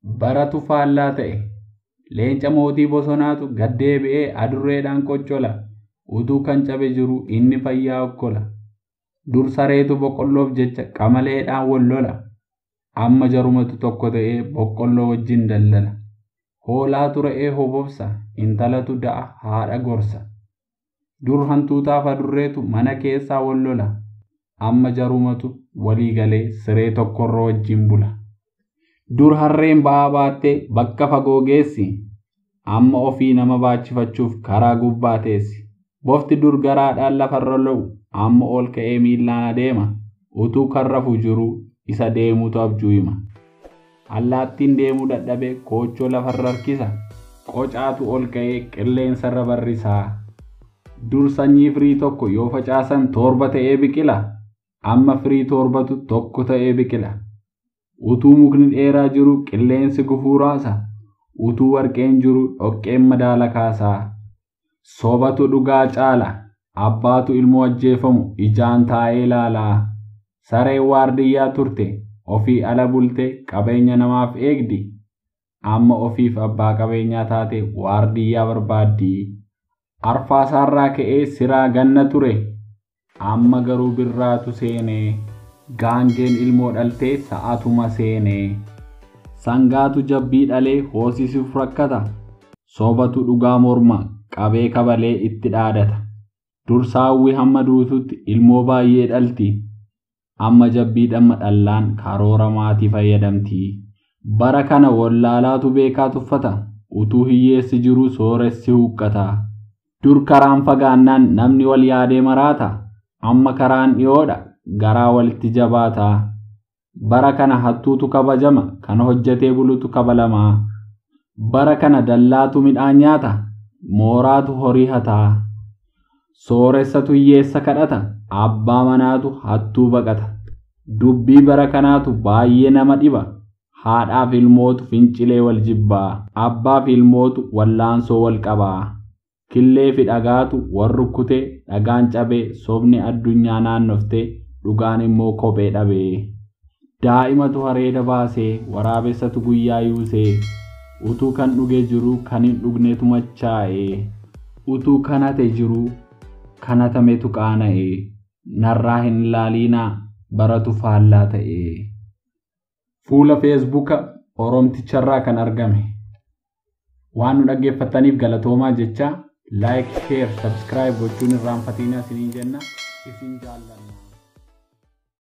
baratu faallaa ta'e. Leenca mootii bosonaatu gaddeebi'ee adurreedhaan qoccola. Utuu kan cabe jiru inni fayyaa okkola. Dur sareetu boqqolloof jecha qamaleedhaan wal lola. Amma jarumatu tokko ta'ee boqqolloo wajjin daldala. Hoolaatu re'ee hobobsa, intalatu da'a haadha gorsa. Dur hantuutaaf adurreetu mana keessaa wal lola. Amma jarumatu walii galee siree tokkorra wajjin bula. Dur harreen ba'aa baattee bakka fagoo geessi. Amma ofii nama baachifachuuf karaa gubbaa teessi. Bofti dur garaadhaan lafarra lo'u amma ol ka'ee miillaan adeema. Utuu kan rafu jiru isa deemutu abjuu hima. Allaattiin deemuu dadhabee koochoo lafarra harkisa. Qocaatu ol ka'ee qilleensarra barrisaa. Dur sanyii firii tokko yoo facaasan torba ta'ee biqila. Amma firii torbatu tokko ta'ee biqila. Utuu mukni dheeraa jiru qilleensi gufuu raasa. Utuu warqeen jiru dhoqqeen madaala kaasaa. Sobatu dhugaa caala. Abbaatu ilmoo ajjeefamu ijaan taa'ee ilaalaa. Sareen waardiyyaa turte ofii ala bulte qabeenya namaaf eegdi. Amma ofiif abbaa qabeenyaa taate waardiyyaa barbaaddi. Arfaasaarraa ka'ee siraa ganna ture. Amma garuu birraatu seenee. Gaangeen ilmoo dhaltee sa'atuma seenee. Sangaatu jabbii dhalee hoosisuuf rakkata. Sobatu dhugaa morma qabee kabalee itti dhaadata. Dur saawwi hamma duututti ilmoo baay'ee dhalti. Amma jabbii dhamma dhallaan karoora maatii fayyadamti. Bara kana wallaalaatu beekaa tuffata. Utuu hiyyeessi jiru sooressi huqqata. Dur karaan fagaannaan namni wal yaadee maraata. Amma karaan dhiyoodha garaa walitti jabaata. Bara kana hattuutu kabajama kan hojjetee bulutu kabalama. Bara kana dallaatu midhaan nyaata. Mooraatu horii hataa. Sooressatu hiyyeessa kadhata. Abbaa manaatu hattuu baqata. Dubbii bara kanaatu baay'ee nama dhiba. Haadhaaf ilmootu fincilee wal jibbaa. Abbaaf ilmootu wallaansoo wal qabaa. Killee fi dhagaatu wal rukkutee dhagaan cabee sobni addunyaa naannoftee dhugaan immoo kophee dhabee. Daa'imatu hareeda baasee waraabessatu guyyaa yuusee. Utuu kan dhugee jiru kan hin dhugneetu machaa'ee. Utuu kan hate jiru kan hatametu qaana'ee. Narraa hin ilaaliinaa baratu faallaa ta'ee. Fuula Feesbuuka Oromticharraa kan argame. Waan nu dhaggeeffataniif galatoomaa jecha like, share, subscribe gochuun irraanfatiin isiniin jenna. Isin jaalladha.